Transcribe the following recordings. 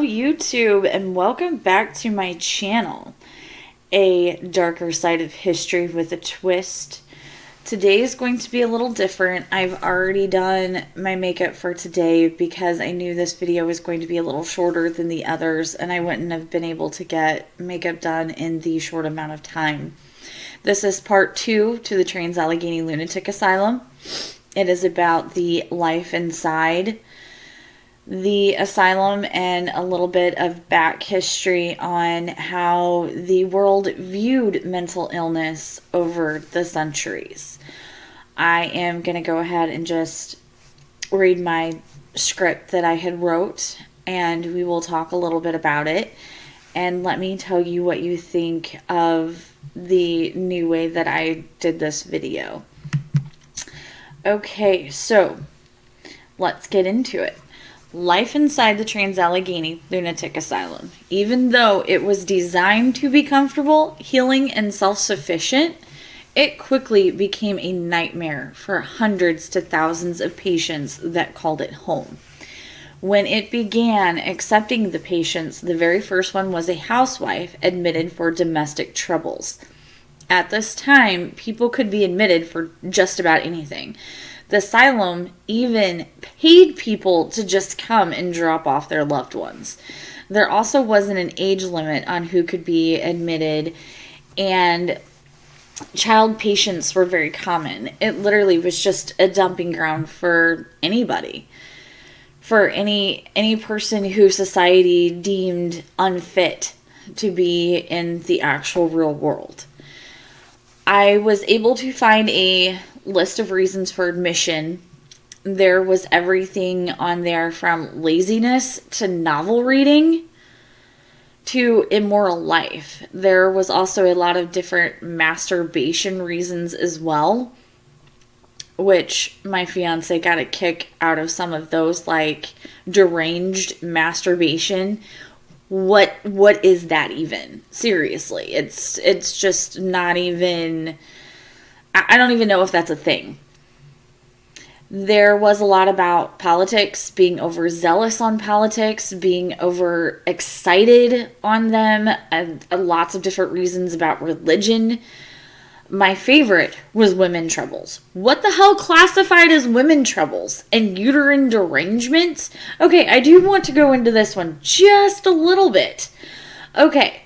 Hello YouTube and welcome back to my channel, A Darker Side of History with a Twist. Today is going to be a little different. I've already done my makeup for today because I knew this video was going to be a little shorter than the others and I wouldn't have been able to get makeup done in the short amount of time. This is part 2 to the Allegheny Lunatic Asylum. It is about the life inside the asylum and a little bit of back history on how the world viewed mental illness over the centuries. I am going to go ahead and just read my script that I had wrote, and we will talk a little bit about it. And let me tell you what you think of the new way that I did this video. Okay, so let's get into it. Life inside the Allegheny Lunatic Asylum. Even though it was designed to be comfortable, healing, and self-sufficient, it quickly became a nightmare for hundreds to thousands of patients that called it home. When it began accepting the patients, the very first one was a housewife admitted for domestic troubles. At this time, people could be admitted for just about anything. The asylum even paid people to just come and drop off their loved ones. There also wasn't an age limit on who could be admitted, and child patients were very common. It literally was just a dumping ground for anybody, for any person who society deemed unfit to be in the actual real world. I was able to find a list of reasons for admission. There was everything on there from laziness to novel reading to immoral life. There was also a lot of different masturbation reasons as well, which my fiance got a kick out of some of those, like deranged masturbation. What is that even? Seriously, it's just not even, I don't even know if that's a thing. There was a lot about politics, being overzealous on politics, being overexcited on them, and lots of different reasons about religion. My favorite was women troubles. What the hell classified as women troubles and uterine derangement? Okay, I do want to go into this one just a little bit. Okay,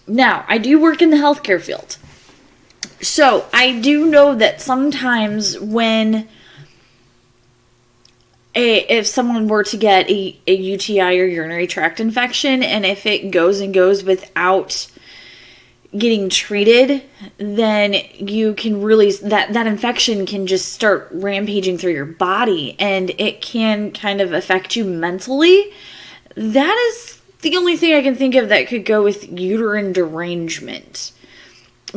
now I do work in the healthcare field. So I do know that sometimes when if someone were to get a UTI or urinary tract infection, and if it goes without getting treated, then you can really, that infection can just start rampaging through your body, and it can kind of affect you mentally. That is the only thing I can think of that could go with uterine derangement,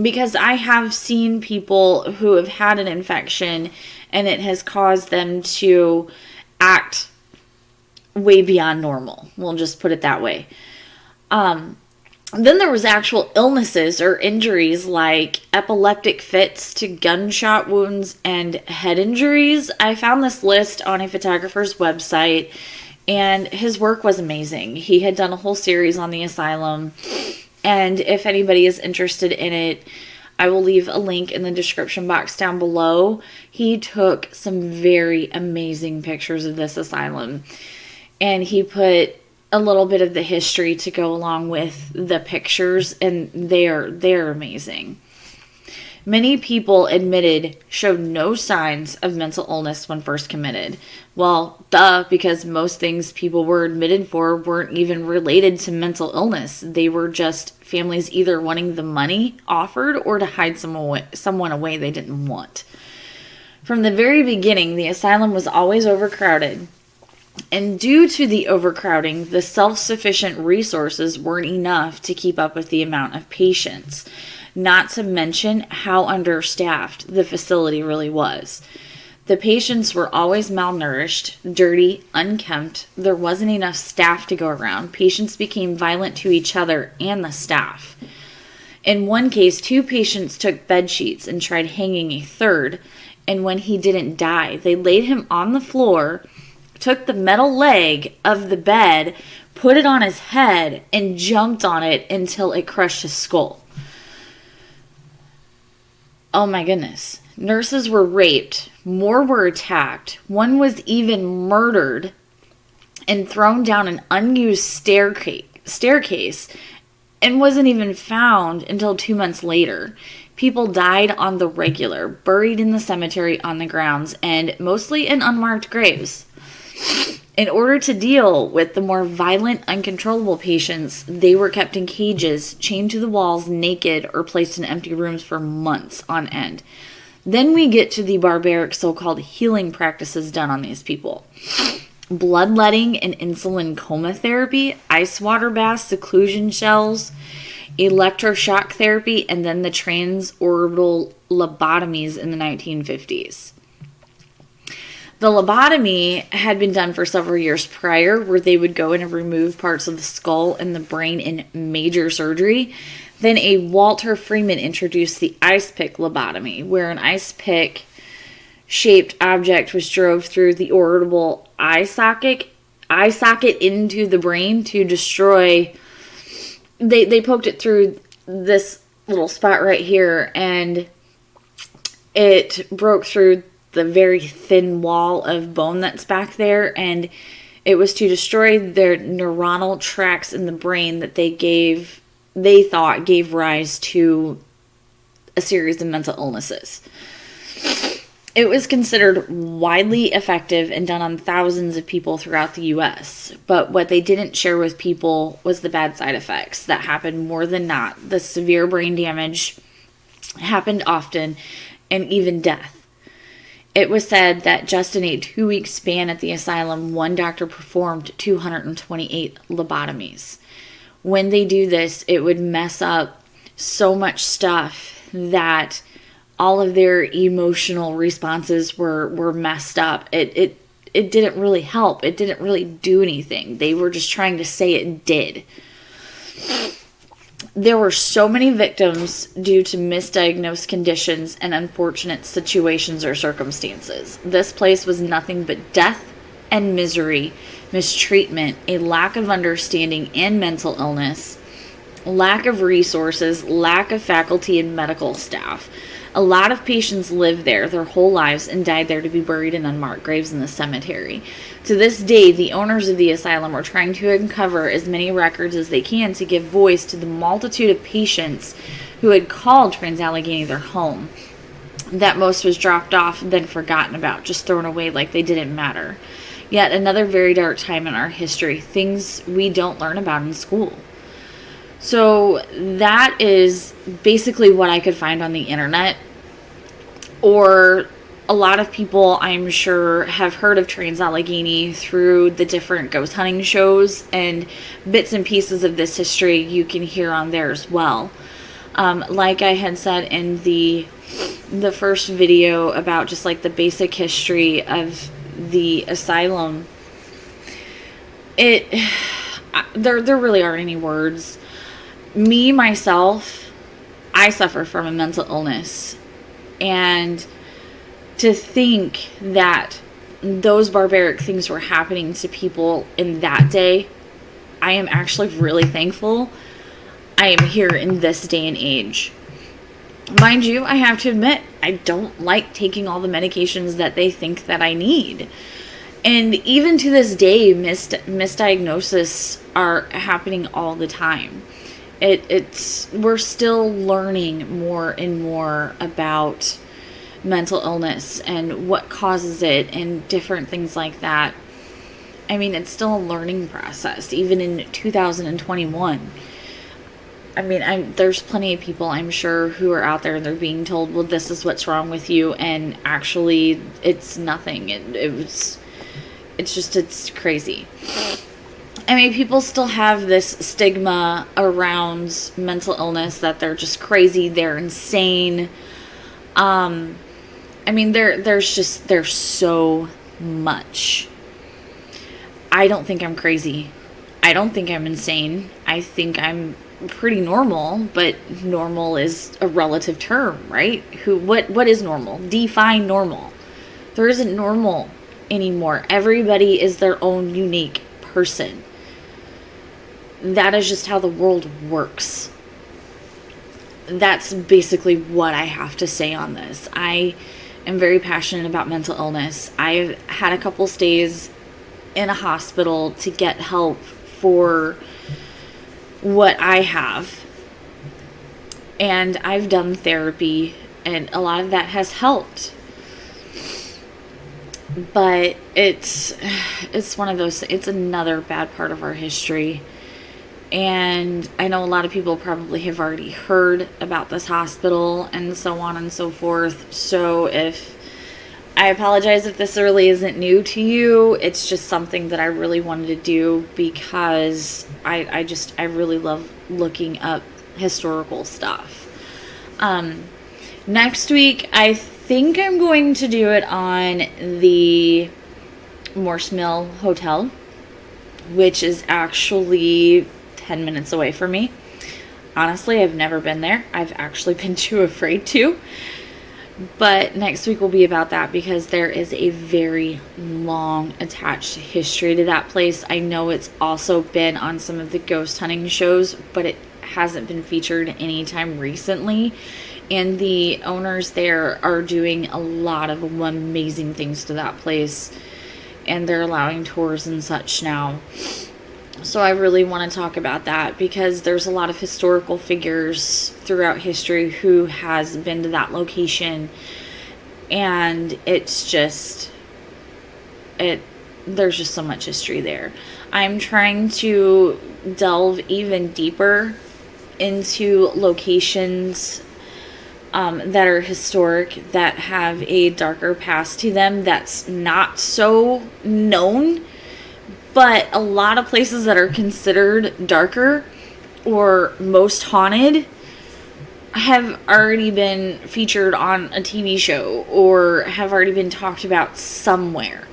because I have seen people who have had an infection and it has caused them to act way beyond normal. We'll just put it that way. Then there was actual illnesses or injuries like epileptic fits to gunshot wounds and head injuries. I found this list on a photographer's website, and his work was amazing. He had done a whole series on the asylum, and if anybody is interested in it, I will leave a link in the description box down below. He took some very amazing pictures of this asylum, and he put a little bit of the history to go along with the pictures, and they're amazing. Many people admitted showed no signs of mental illness when first committed. Well, duh, because most things people were admitted for weren't even related to mental illness. They were just families either wanting the money offered or to hide someone away they didn't want. From the very beginning, the asylum was always overcrowded. And due to the overcrowding, the self-sufficient resources weren't enough to keep up with the amount of patients, not to mention how understaffed the facility really was. The patients were always malnourished, dirty, unkempt. There wasn't enough staff to go around. Patients became violent to each other and the staff. In one case, 2 patients took bed sheets and tried hanging a third, and when he didn't die, they laid him on the floor, took the metal leg of the bed, put it on his head, and jumped on it until it crushed his skull. Oh my goodness. Nurses were raped. More were attacked. One was even murdered and thrown down an unused staircase and wasn't even found until 2 months later. People died on the regular, buried in the cemetery on the grounds, and mostly in unmarked graves. In order to deal with the more violent, uncontrollable patients, they were kept in cages, chained to the walls, naked, or placed in empty rooms for months on end. Then we get to the barbaric so-called healing practices done on these people. Bloodletting and insulin coma therapy, ice water baths, seclusion shells, electroshock therapy, and then the transorbital lobotomies in the 1950s. The lobotomy had been done for several years prior, where they would go in and remove parts of the skull and the brain in major surgery. Then a Walter Freeman introduced the ice pick lobotomy, where an ice pick shaped object was drove through the orbital eye socket into the brain to destroy. They poked it through this little spot right here, and it broke through the very thin wall of bone that's back there, and it was to destroy their neuronal tracts in the brain that they thought gave rise to a series of mental illnesses. It was considered widely effective and done on thousands of people throughout the U.S., but what they didn't share with people was the bad side effects that happened more than not. The severe brain damage happened often, and even death. It was said that just in a 2-week span at the asylum, one doctor performed 228 lobotomies. When they do this, it would mess up so much stuff that all of their emotional responses were messed up. It didn't really help. It didn't really do anything. They were just trying to say it did. There were so many victims due to misdiagnosed conditions and unfortunate situations or circumstances. This place was nothing but death and misery, mistreatment, a lack of understanding and mental illness, lack of resources, lack of faculty and medical staff. A lot of patients lived there their whole lives and died there to be buried in unmarked graves in the cemetery. To this day, the owners of the asylum are trying to uncover as many records as they can to give voice to the multitude of patients who had called Trans-Allegheny their home. That most was dropped off and then forgotten about, just thrown away like they didn't matter. Yet another very dark time in our history, things we don't learn about in school. So that is basically what I could find on the internet. Or a lot of people, I'm sure, have heard of Trans-Allegheny through the different ghost hunting shows, and bits and pieces of this history you can hear on there as well. Like I had said in the first video about just like the basic history of the asylum, there really aren't any words. Me, myself, I suffer from a mental illness. And to think that those barbaric things were happening to people in that day, I am actually really thankful I am here in this day and age. Mind you, I have to admit, I don't like taking all the medications that they think that I need. And even to this day, misdiagnoses are happening all the time. We're still learning more and more about mental illness and what causes it and different things like that. I mean, it's still a learning process, even in 2021. I mean, there's plenty of people, I'm sure, who are out there and they're being told, well, this is what's wrong with you, and actually it's nothing. It's crazy. I mean, people still have this stigma around mental illness that they're just crazy, they're insane. I mean, there's so much. I don't think I'm crazy. I don't think I'm insane. I think I'm pretty normal, but normal is a relative term, right? What is normal? Define normal. There isn't normal anymore. Everybody is their own unique person. that is just how the world works. That's basically what I have to say on this. I am very passionate about mental illness. I've had a couple stays in a hospital to get help for what I have. And I've done therapy, and a lot of that has helped. But it's one of those, it's another bad part of our history. And I know a lot of people probably have already heard about this hospital and so on and so forth. So I apologize if this really isn't new to you. It's just something that I really wanted to do because I really love looking up historical stuff. Next week, I think I'm going to do it on the Morse Mill Hotel, which is actually 10 minutes away from me. Honestly, I've never been there. I've actually been too afraid to. But next week will be about that because there is a very long attached history to that place. I know it's also been on some of the ghost hunting shows, but it hasn't been featured anytime recently. And the owners there are doing a lot of amazing things to that place. And they're allowing tours and such now. So I really want to talk about that because there's a lot of historical figures throughout history who has been to that location. And it's just, there's just so much history there. I'm trying to delve even deeper into locations that are historic, that have a darker past to them that's not so known. But a lot of places that are considered darker or most haunted have already been featured on a TV show or have already been talked about somewhere.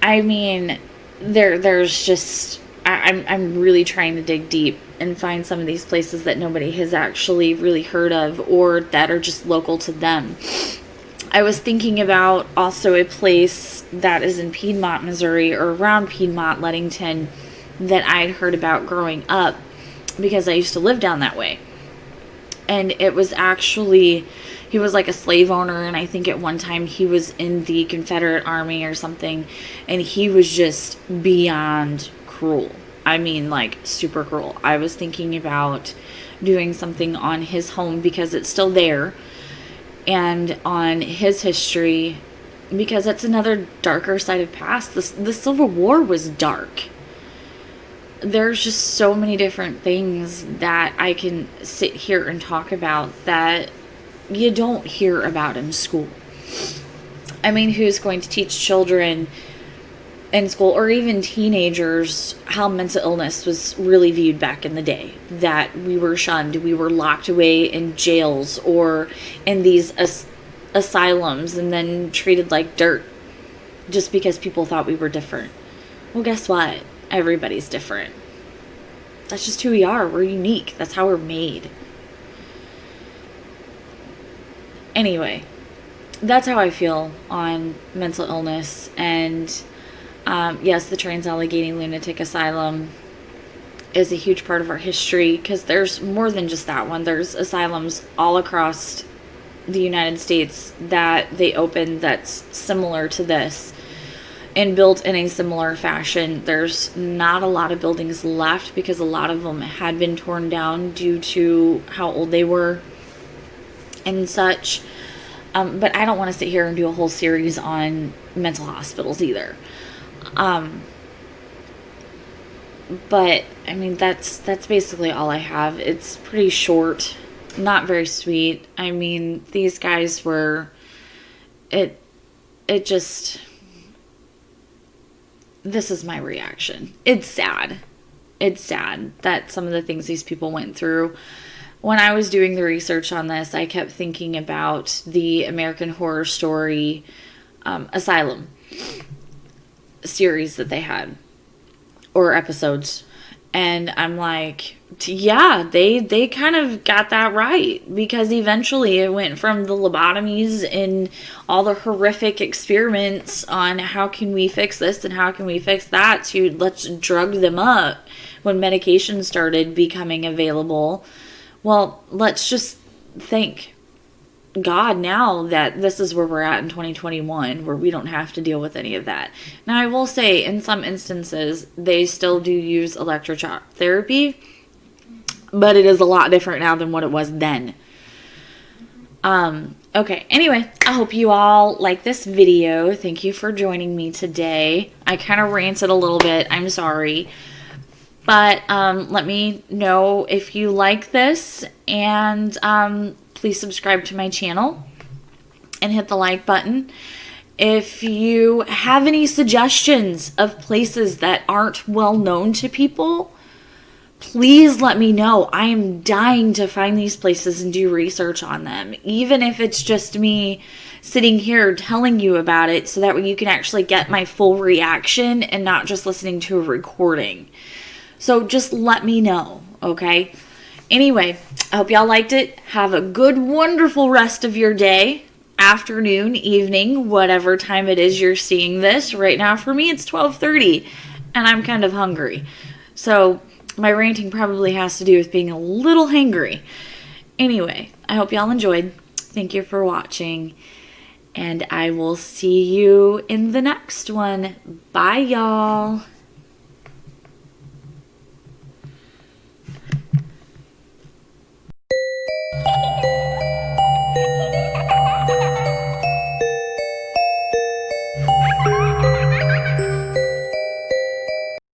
I mean, there's just, I'm really trying to dig deep and find some of these places that nobody has actually really heard of or that are just local to them. I was thinking about also a place that is in Piedmont, Missouri, or around Piedmont, Ludington, that I'd heard about growing up because I used to live down that way. And it was actually, he was like a slave owner, and I think at one time he was in the Confederate Army or something, and he was just beyond cruel. I mean, like, super cruel. I was thinking about doing something on his home because it's still there, and on his history, because it's another darker side of past. The Civil War was dark. There's just so many different things that I can sit here and talk about that you don't hear about in school. I mean, who's going to teach children in school, or even teenagers, how mental illness was really viewed back in the day? That we were shunned, we were locked away in jails or in these asylums and then treated like dirt just because people thought we were different. Well, guess what? Everybody's different. That's just who we are. We're unique. That's how we're made. Anyway, that's how I feel on mental illness. And yes, the Allegheny Lunatic Asylum is a huge part of our history because there's more than just that one. There's asylums all across the United States that they opened that's similar to this and built in a similar fashion. There's not a lot of buildings left because a lot of them had been torn down due to how old they were and such. But I don't want to sit here and do a whole series on mental hospitals either. But I mean, that's basically all I have. It's pretty short, not very sweet. I mean, these guys were, it just, this is my reaction. It's sad. It's sad that some of the things these people went through. When I was doing the research on this, I kept thinking about the American Horror Story Asylum series that they had, or episodes. And I'm like, yeah, they kind of got that right, because eventually it went from the lobotomies and all the horrific experiments on how can we fix this and how can we fix that to let's drug them up, when medication started becoming available. Well, let's just thank God now that this is where we're at in 2021, where we don't have to deal with any of that. Now, I will say, in some instances, they still do use electroshock therapy, but it is a lot different now than what it was then. Okay, anyway, I hope you all like this video. Thank you for joining me today. I kind of ranted a little bit. I'm sorry. But let me know if you like this, and please subscribe to my channel and hit the like button. If you have any suggestions of places that aren't well known to people, please let me know. I am dying to find these places and do research on them, even if it's just me sitting here telling you about it, so that way you can actually get my full reaction and not just listening to a recording. So just let me know, okay? Anyway, I hope y'all liked it. Have a good, wonderful rest of your day, afternoon, evening, whatever time it is you're seeing this. Right now for me it's 12:30 and I'm kind of hungry. So my ranting probably has to do with being a little hangry. Anyway, I hope y'all enjoyed. Thank you for watching, and I will see you in the next one. Bye, y'all.